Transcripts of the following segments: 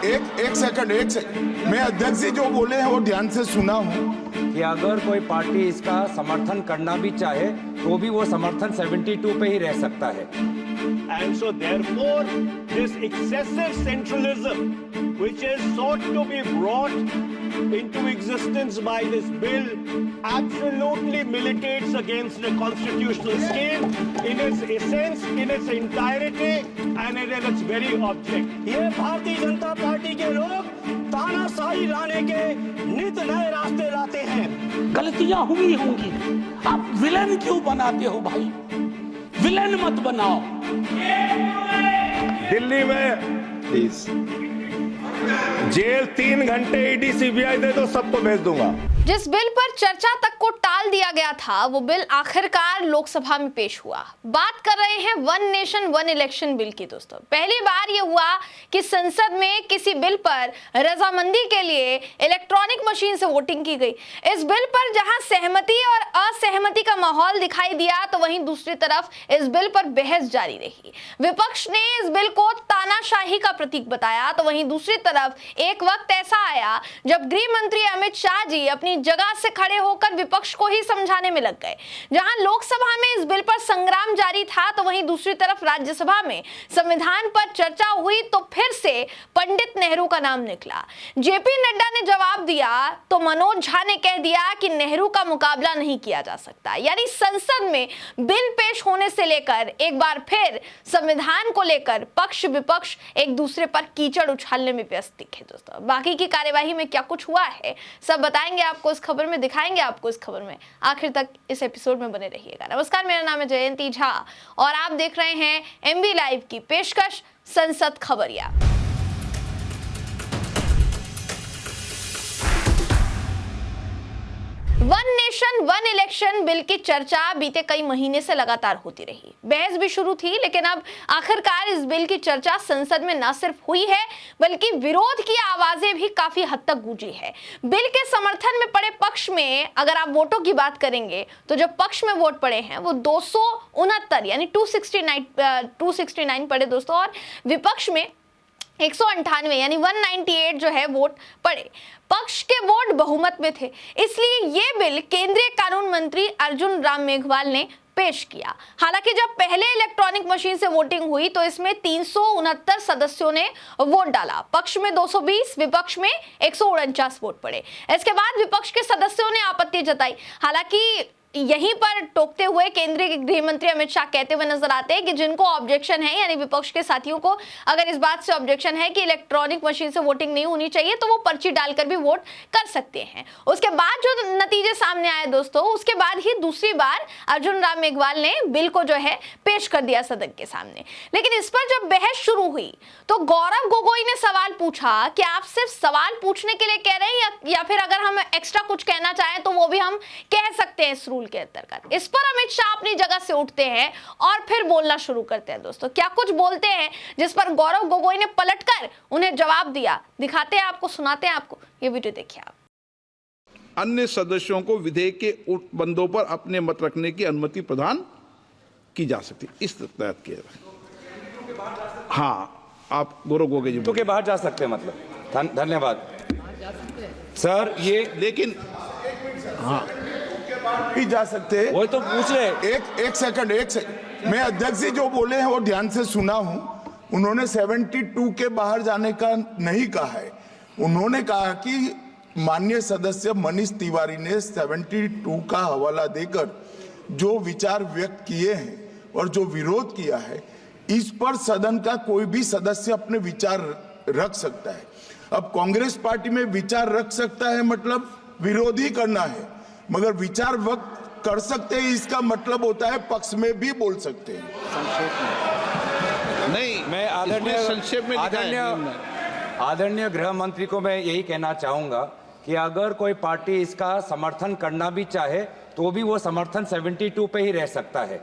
एक सेकंड मैं अध्यक्ष जी जो बोले हैं वो ध्यान से सुना हूँ कि अगर कोई पार्टी इसका समर्थन करना भी चाहे तो भी वो समर्थन 72 पे ही रह सकता है। And so therefore this excessive centralism which is sought to be brought into existence by this bill absolutely militates against the constitutional scheme in its essence, in its entirety and in its very object। ये Bharatiya Janata party के लोग तानाशाही लाने के नित नए रास्ते लाते हैं। गलतियां हुई होंगी, आप विलेन क्यों बनाते हो भाई? विलेन मत बनाओ। दिल्ली में प्लीज जेल 3 घंटे ईडी सीबीआई दे दो, सबको भेज दूंगा। जिस बिल पर चर्चा तक को टाल दिया गया था वो बिल आखिरकार लोकसभा में पेश हुआ। बात कर रहे हैं one nation one election bill की। दोस्तों पहली बार ये हुआ कि संसद में किसी बिल पर रजामंदी के लिए इलेक्ट्रॉनिक मशीन से वोटिंग की गई। इस बिल पर जहां सहमति और असहमति का माहौल दिखाई दिया तो वहीं दूसरी तरफ इस बिल पर बहस जारी रही। विपक्ष ने इस बिल को तानाशाही का प्रतीक बताया तो वहीं दूसरी तरफ एक वक्त ऐसा आया जब गृह मंत्री अमित शाह जी अपनी जगह से खड़े होकर विपक्ष को ही समझाने में लग गए। जहां लोकसभा में इस बिल पर संग्राम जारी था तो वहीं दूसरी तरफ राज्यसभा में संविधान पर चर्चा हुई तो फिर से पंडित नेहरू का नाम निकला। जेपी नड्डा ने जवाब दिया तो मनोज झा ने कह दिया कि नेहरू का मुकाबला नहीं किया जा सकता। यानी संसद में बिल पेश होने से लेकर एक बार फिर संविधान को लेकर पक्ष विपक्ष एक दूसरे पर कीचड़ उछालने में व्यस्त दिखे। दोस्तों बाकी की कार्यवाही में क्या कुछ हुआ है सब बताएंगे आपको इस खबर में, दिखाएंगे आपको इस खबर में। आखिर तक इस एपिसोड में बने रहिएगा। नमस्कार, मेरा नाम है जयंती झा और आप देख रहे हैं एमबी लाइव की पेशकश संसद खबरिया। One nation one election bill की चर्चा बीते कई महीने से लगातार होती रही। बहस भी शुरू थी लेकिन अब आखिरकार इस बिल की चर्चा संसद में न सिर्फ हुई है बल्कि विरोध की आवाजें भी काफी हद तक गूंजी है। बिल के समर्थन में पड़े पक्ष में अगर आप वोटों की बात करेंगे तो जो पक्ष में वोट पड़े हैं वो 269 यानी 269 पड़े दोस्तों, और विपक्ष में 198 यानी 198 जो है वोट पड़े। पक्ष के वोट बहुमत में थे, इसलिए ये बिल केंद्रीय कानून मंत्री अर्जुन राम मेघवाल ने पेश किया। हालांकि जब पहले इलेक्ट्रॉनिक मशीन से वोटिंग हुई तो इसमें 369 सदस्यों ने वोट डाला। पक्ष में 220, विपक्ष में 149 वोट पड़े। इसके बाद विपक्ष के सदस्यों ने आपत्ति जताई। हालांकि यहीं पर टोकते हुए केंद्रीय गृह मंत्री अमित शाह कहते हुए नजर आते हैं कि जिनको ऑब्जेक्शन है यानी विपक्ष के साथियों को अगर इस बात से ऑब्जेक्शन है कि इलेक्ट्रॉनिक मशीन से वोटिंग नहीं होनी चाहिए तो वो पर्ची डालकर भी वोट कर सकते हैं। उसके बाद जो नतीजे सामने आए दोस्तों, उसके बाद ही दूसरी बार अर्जुन राम मेघवाल ने बिल को जो है पेश कर दिया सदन के सामने। लेकिन इस पर जब बहस शुरू हुई तो गौरव गोगोई ने सवाल पूछा कि आप सिर्फ सवाल पूछने के लिए कह रहे हैं या फिर अगर हम एक्स्ट्रा कुछ कहना चाहें तो वो भी हम कह सकते हैं इस रूल के अंतर्गत। इस पर अमित शाह अपनी जगह से उठते हैं और फिर बोलना शुरू करते हैं। दोस्तों क्या कुछ बोलते हैं जिस पर गौरव गोगोई ने पलटकर उन्हें जवाब दिया, दिखाते हैं आपको, सुनाते हैं आपको, ये वीडियो देखिए आप। अन्य सदस्यों को विधेयक के बंदों पर अपने मत रखने की अनुमति प्रदान की जा सकती है। इस तहत किया। हाँ, आप गौरव गोगोई जी के बाहर जा सकते हैं, मतलब धन्यवाद सर। ये लेकिन हाँ भी जा सकते हैं। वही तो पूछ रहे। एक सेकंड मैं अध्यक्ष जी जो बोले हैं वो ध्यान से सुना हूं। उन्होंने 72 के बाहर जाने का नहीं कहा है। उन्होंने कहा कि माननीय सदस्य मनीष तिवारी ने 72 का हवाला देकर जो विचार व्यक्त किए हैं और जो विरोध किया है इस पर सदन का कोई भी सदस्य अपने विचार रख सकता है। अब कांग्रेस पार्टी में विचार रख सकता है मतलब विरोध ही करना है, मगर विचार व्यक्त कर सकते हैं इसका मतलब होता है पक्ष में भी बोल सकते हैं। नहीं, मैं आदरणीय गृह मंत्री को मैं यही कहना चाहूंगा कि अगर कोई पार्टी इसका समर्थन करना भी चाहे तो भी वो समर्थन 72 पे ही रह सकता है।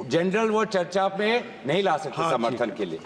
जनरल वो चर्चा में नहीं ला सकते समर्थन के लिए।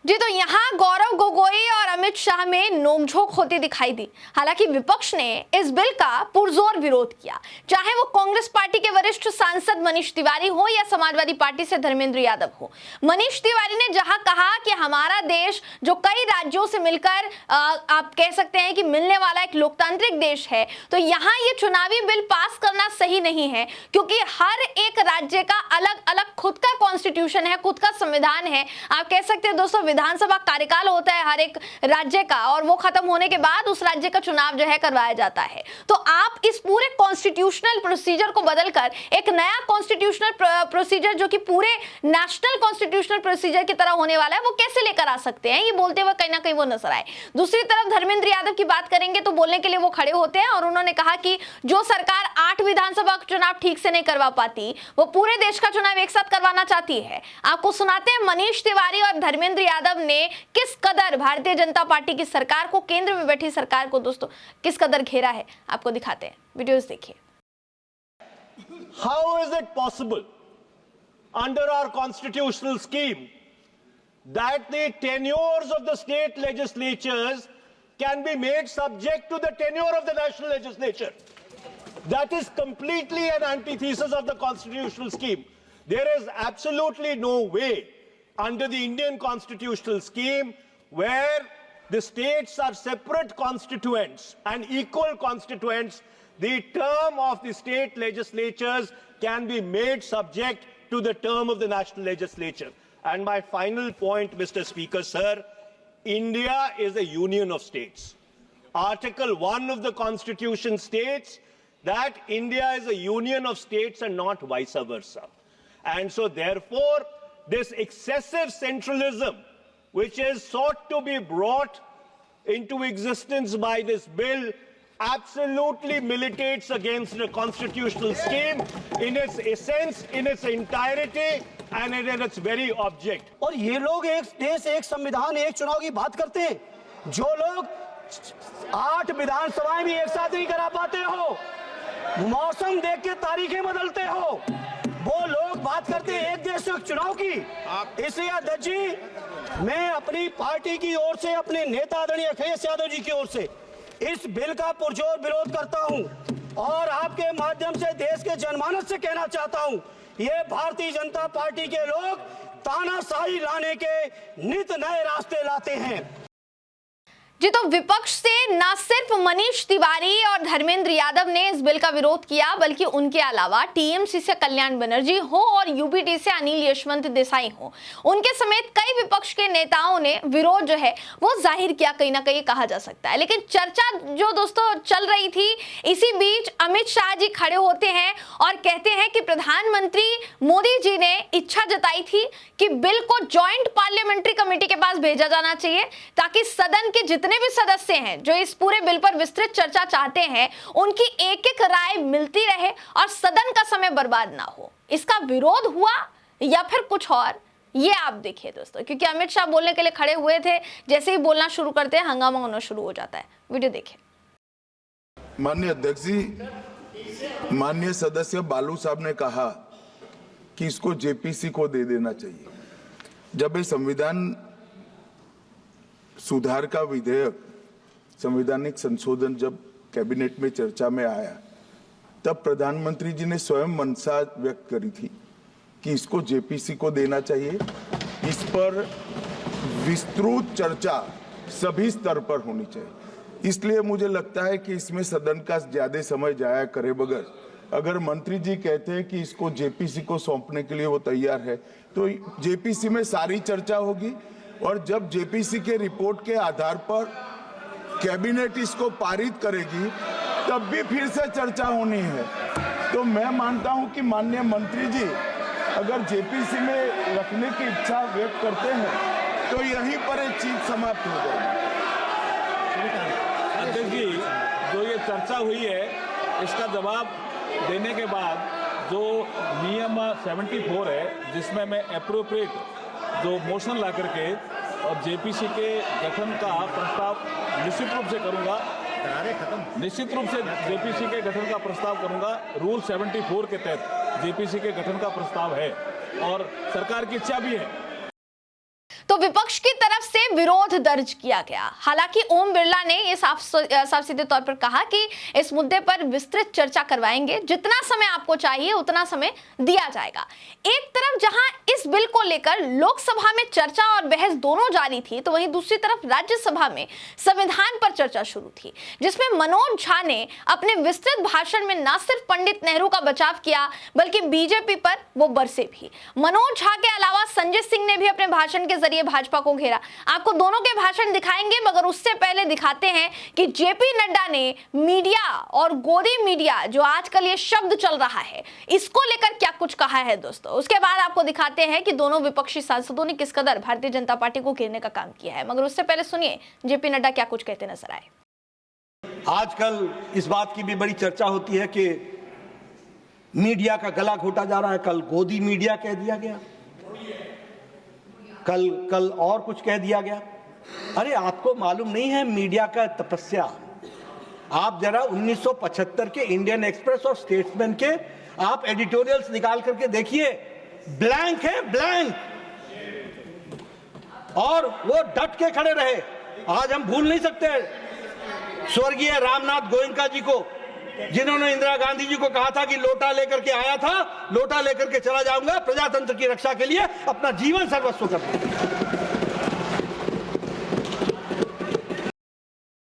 जी तो यहाँ गौरव गोगोई और अमित शाह में नोकझोंक होती दिखाई दी। हालांकि विपक्ष ने इस बिल का पुरजोर विरोध किया, चाहे वो कांग्रेस पार्टी के वरिष्ठ सांसद मनीष तिवारी हो या समाजवादी पार्टी से धर्मेंद्र यादव हो। मनीष तिवारी ने जहां कहा कि हमारा देश जो कई राज्यों से मिलकर आप कह सकते हैं कि मिलने वाला एक लोकतांत्रिक देश है, तो यहाँ ये चुनावी बिल पास करना सही नहीं है, क्योंकि हर एक राज्य का अलग अलग खुद का कॉन्स्टिट्यूशन है, खुद का संविधान है। आप कह सकते हैं दोस्तों, विधानसभा कार्यकाल होता है हर एक राज्य का, और वो खत्म होने के बाद उस राज्य का चुनाव जो है करवाया जाता है। तो आप इस पूरे कॉन्स्टिट्यूशनल प्रोसीजर को बदलकर एक नया कॉन्स्टिट्यूशनल प्रोसीजर जो कि पूरे नेशनल कॉन्स्टिट्यूशनल प्रोसीजर की तरह होने वाला है, वो कैसे लेकर आ सकते हैं? ये बोलते हुए कहीं ना कहीं वो नजर आए। दूसरी तरफ धर्मेंद्र यादव की बात करेंगे तो बोलने के लिए वो खड़े होते हैं और उन्होंने कहा कि जो सरकार 8 विधानसभा चुनाव ठीक से नहीं करवा पाती, वो पूरे देश का चुनाव एक साथ करवाना चाहती है। आपको सुनाते हैं मनीष तिवारी और धर्मेंद्र यादव ने किस कदर भारतीय जनता पार्टी की सरकार को, केंद्र में बैठी सरकार को दोस्तों किस कदर घेरा है। आपको दिखाते हैं, वीडियोस देखिए। How is it possible under our constitutional scheme that the tenures of the state legislatures can be made subject to the tenure of the national legislature? That is completely an antithesis of the constitutional scheme. There is absolutely no way under the Indian constitutional scheme where the states are separate constituents and equal constituents, the term of the state legislatures can be made subject to the term of the national legislature. And my final point, Mr. Speaker, sir, India is a union of states. Article 1 of the Constitution states that India is a union of states and not vice versa. And so therefore, this excessive centralism, which is sought to be brought into existence by this bill, absolutely militates against the constitutional scheme in its essence, in its entirety, and in its very object. और ये लोग एक देश, एक संविधान, एक चुनाव की बात करते हैं। जो लोग 8 विधानसभाएं भी एक साथ नहीं करा पाते हो, मौसम देख के तारीखें बदलते हो, वो लोग बात करते हैं एक देश एक चुनाव की। इसलिए अध्यक्ष जी, मैं अपनी पार्टी की ओर से, अपने नेता आदरणीय अखिलेश यादव जी की ओर से इस बिल का पुरजोर विरोध करता हूं और आपके माध्यम से देश के जनमानस से कहना चाहता हूं, ये भारतीय जनता पार्टी के लोग तानाशाही लाने के नित नए रास्ते लाते हैं। जी, तो विपक्ष से न सिर्फ मनीष तिवारी और धर्मेंद्र यादव ने इस बिल का विरोध किया, बल्कि उनके अलावा टीएमसी से कल्याण बनर्जी हो और यूपीटी से अनिल यशवंत देसाई हो, उनके समेत कई विपक्ष के नेताओं ने विरोध जो है वो जाहिर किया, कहीं ना कहीं कहा जा सकता है। लेकिन चर्चा जो दोस्तों चल रही थी, इसी बीच अमित शाह जी खड़े होते हैं और कहते हैं कि प्रधानमंत्री मोदी जी ने इच्छा जताई थी कि बिल को ज्वाइंट पार्लियामेंट्री कमेटी के पास भेजा जाना चाहिए, ताकि सदन के जितने भी सदस्य हैं जो इस पूरे बिल पर विस्तृत चर्चा चाहते हैं, उनकी एक एक राय मिलती रहे और सदन का समय बर्बाद ना हो। इसका विरोध हुआ या फिर कुछ और, ये आप देखिए दोस्तों, क्योंकि अमित शाह बोलने के लिए खड़े हुए थे, जैसे ही बोलना शुरू करते हैं हंगामा होना शुरू हो जाता है। वीडियो देखिए। माननीय अध्यक्ष जी, माननीय सदस्य बालू साहब ने कहा कि इसको जेपीसी को दे देना चाहिए। जब ये संविधान सुधार का विधेयक, संवैधानिक संशोधन जब कैबिनेट में चर्चा में आया, तब प्रधानमंत्री जी ने स्वयं मंशा व्यक्त करी थी कि इसको जेपीसी को देना चाहिए। इस पर विस्तृत चर्चा सभी स्तर पर होनी चाहिए। इसलिए मुझे लगता है कि इसमें सदन का ज्यादा समय जाया करे बगैर, अगर मंत्री जी कहते हैं कि इसको जेपीसी को सौंपने के लिए वो तैयार है, तो जेपीसी में सारी चर्चा होगी और जब जेपीसी के रिपोर्ट के आधार पर कैबिनेट इसको पारित करेगी, तब भी फिर से चर्चा होनी है। तो मैं मानता हूं कि माननीय मंत्री जी अगर जेपीसी में रखने की इच्छा व्यक्त करते हैं तो यहीं पर एक चीज समाप्त हो जाएगी। अध्यक्ष जी, जो ये चर्चा हुई है, इसका जवाब देने के बाद जो नियम 74 है, जिसमें मैं एप्रोप्रिएट जो मोशन ला करके और जेपीसी के गठन का प्रस्ताव निश्चित रूप से करूंगा, निश्चित रूप से जेपीसी के गठन का प्रस्ताव करूंगा। रूल 74 के तहत जेपीसी के गठन का प्रस्ताव है और सरकार की इच्छा भी है। तो विपक्ष की तरफ से विरोध दर्ज किया गया। हालांकि ओम बिरला ने यह साफ सीधे तौर पर कहा कि इस मुद्दे पर विस्तृत चर्चा करवाएंगे, जितना समय आपको चाहिए उतना समय दिया जाएगा। एक तरफ जहां इस बिल को लेकर लोकसभा में चर्चा और बहस दोनों जारी थी, तो वहीं दूसरी तरफ राज्यसभा में संविधान पर चर्चा शुरू थी, जिसमें मनोज झा ने अपने विस्तृत भाषण में न सिर्फ पंडित नेहरू का बचाव किया बल्कि बीजेपी पर वो बरसे भी। मनोज झा के अलावा संजय सिंह ने भी अपने भाषण के जरिए भाजपा को घेरा। आपको दोनों के भाषण दिखाएंगे, मगर उससे पहले दिखाते हैं कि जेपी नड्डा ने मीडिया और गोदी मीडिया, जो आजकल ये शब्द चल रहा है, इसको लेकर क्या कुछ कहा है दोस्तों। उसके बाद आपको दिखाते हैं कि दोनों विपक्षी सांसदों ने किस कदर भारतीय जनता पार्टी को घेरने का काम किया है, मगर उससे पहले सुनिए जेपी नड्डा क्या कुछ कहते नजर आए। आजकल इस बात की भी बड़ी चर्चा होती है कि मीडिया का गला घोटा जा रहा है। कल गोदी मीडिया कह दिया गया, कल और कुछ कह दिया गया। अरे आपको मालूम नहीं है मीडिया का तपस्या? आप जरा 1975 के इंडियन एक्सप्रेस और स्टेट्समैन के आप एडिटोरियल्स निकाल करके देखिए, ब्लैंक है, ब्लैंक। और वो डट के खड़े रहे। आज हम भूल नहीं सकते स्वर्गीय रामनाथ गोयनका जी को, जिन्होंने इंदिरा गांधी जी को कहा था कि लोटा लेकर के आया था, लोटा लेकर के चला जाऊंगा, प्रजातंत्र की रक्षा के लिए अपना जीवन सर्वस्व कर दूंगा।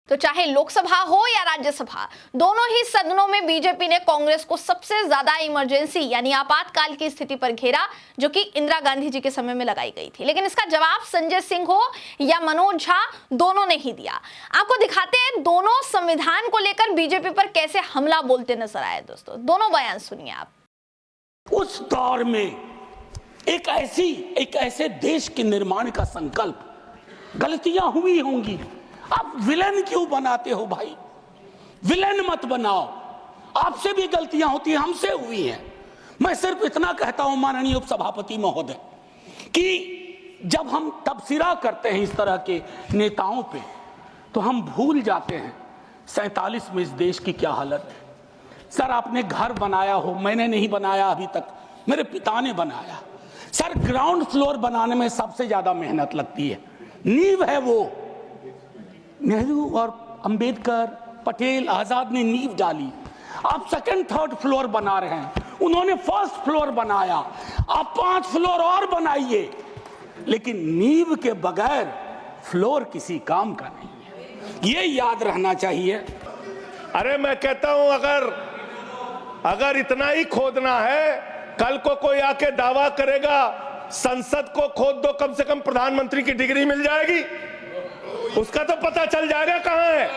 तो चाहे लोकसभा हो या राज्यसभा, दोनों ही सदनों में बीजेपी ने कांग्रेस को सबसे ज्यादा इमरजेंसी यानी आपातकाल की स्थिति पर घेरा, जो कि इंदिरा गांधी जी के समय में लगाई गई थी। लेकिन इसका जवाब संजय सिंह हो या मनोज झा, दोनों ने ही दिया। आपको दिखाते हैं दोनों संविधान को लेकर बीजेपी पर कैसे हमला बोलते नजर आए। दोस्तों दोनों बयान सुनिए आप। उस दौर में एक ऐसे देश के निर्माण का संकल्प, गलतियां हुई होंगी, आप विलेन क्यों बनाते हो भाई? विलेन मत बनाओ। आपसे भी गलतियां होती हैं, हमसे हुई हैं। मैं सिर्फ इतना कहता हूं माननीय उपसभापति महोदय कि जब हम तबसरा करते हैं इस तरह के नेताओं पे, तो हम भूल जाते हैं 47 में इस देश की क्या हालत है। सर आपने घर बनाया हो, मैंने नहीं बनाया अभी तक, मेरे पिता ने बनाया। सर ग्राउंड फ्लोर बनाने में सबसे ज्यादा मेहनत लगती है, नींव है वो। नेहरू और अंबेडकर, पटेल, आजाद ने नींव डाली। आप सेकंड थर्ड फ्लोर बना रहे हैं, उन्होंने फर्स्ट फ्लोर बनाया। आप 5 फ्लोर और बनाइए, लेकिन नींव के बगैर फ्लोर किसी काम का नहीं है, ये याद रहना चाहिए। अरे मैं कहता हूं अगर इतना ही खोदना है, कल को कोई आके दावा करेगा संसद को खोद दो, कम से कम प्रधानमंत्री की डिग्री मिल जाएगी, उसका तो पता चल जाएगा कहां है।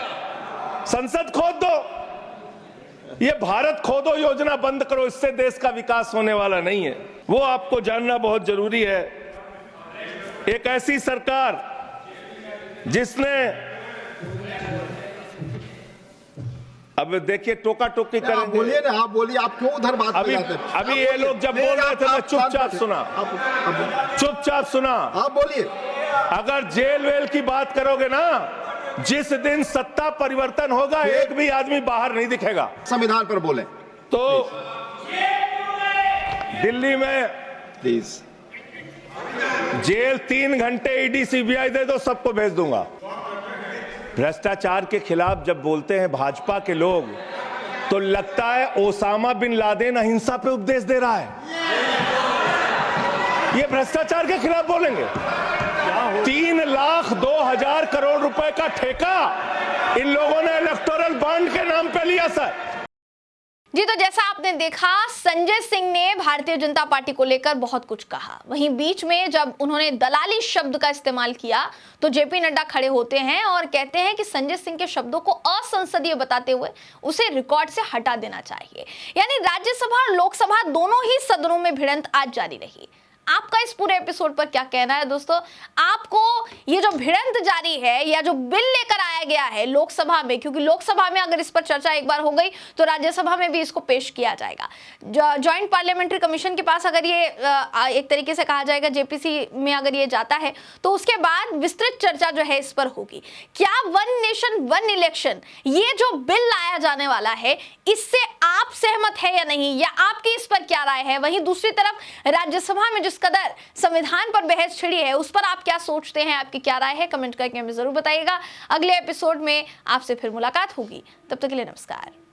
संसद खोद दो, ये भारत खोदो योजना बंद करो, इससे देश का विकास होने वाला नहीं है। वो आपको जानना बहुत जरूरी है। एक ऐसी सरकार जिसने, अब देखिए टोका टोकी करेंगे। आप बोलिए ना, आप बोलिए, आप क्यों उधर बात अभी ये लोग जब बोल रहे थे मैं चुपचाप सुना। आप बोलिए। अगर जेल वेल की बात करोगे ना, जिस दिन सत्ता परिवर्तन होगा एक भी आदमी बाहर नहीं दिखेगा। संविधान पर बोले तो दिल्ली में प्लीज, जेल 3 घंटे ईडी सीबीआई दे दो, सबको भेज दूंगा। भ्रष्टाचार के खिलाफ जब बोलते हैं भाजपा के लोग, तो लगता है ओसामा बिन लादेन अहिंसा पे उपदेश दे रहा है। ये भ्रष्टाचार के खिलाफ बोलेंगे। 3,02,000 करोड़ रुपए का ठेका इन लोगों ने इलेक्टोरल बॉन्ड के नाम पे लिया सर। जी, तो जैसा आपने देखा, संजय सिंह ने भारतीय जनता पार्टी को लेकर बहुत कुछ कहा। वहीं बीच में जब उन्होंने दलाली शब्द का इस्तेमाल किया, तो जेपी नड्डा खड़े होते हैं और कहते हैं कि संजय सिंह के शब्दों को असंसदीय बताते हुए उसे रिकॉर्ड से हटा देना चाहिए। यानी राज्यसभा और लोकसभा दोनों ही सदनों में भिड़ंत आज जारी रही। आपका इस पूरे एपिसोड पर क्या कहना है दोस्तों? आपको ये जो भिड़ंत जारी है या जो बिल लेकर आया लाया गया है लोकसभा में, क्योंकि लोकसभा में अगर इस पर चर्चा एक बार हो गई तो राज्यसभा में भी इसको पेश किया जाएगा। जॉइंट पार्लियामेंट्री कमीशन के पास अगर ये एक तरीके से कहा जाएगा जेपीसी में अगर ये जाता है तो उसके बाद विस्तृत चर्चा जो है इस पर होगी। क्या वन नेशन वन इलेक्शन ये जो बिल लाया जाने वाला है इससे आप सहमत है या नहीं, या आपकी इस पर क्या राय है? वहीं दूसरी तरफ राज्यसभा में जिस कदर संविधान पर बहस छिड़ी है उस पर आप क्या सोचते हैं, आपकी क्या राय है? कमेंट करके हमें जरूर बताइएगा। अगले एपिसोड में आपसे फिर मुलाकात होगी, तब तक के लिए नमस्कार।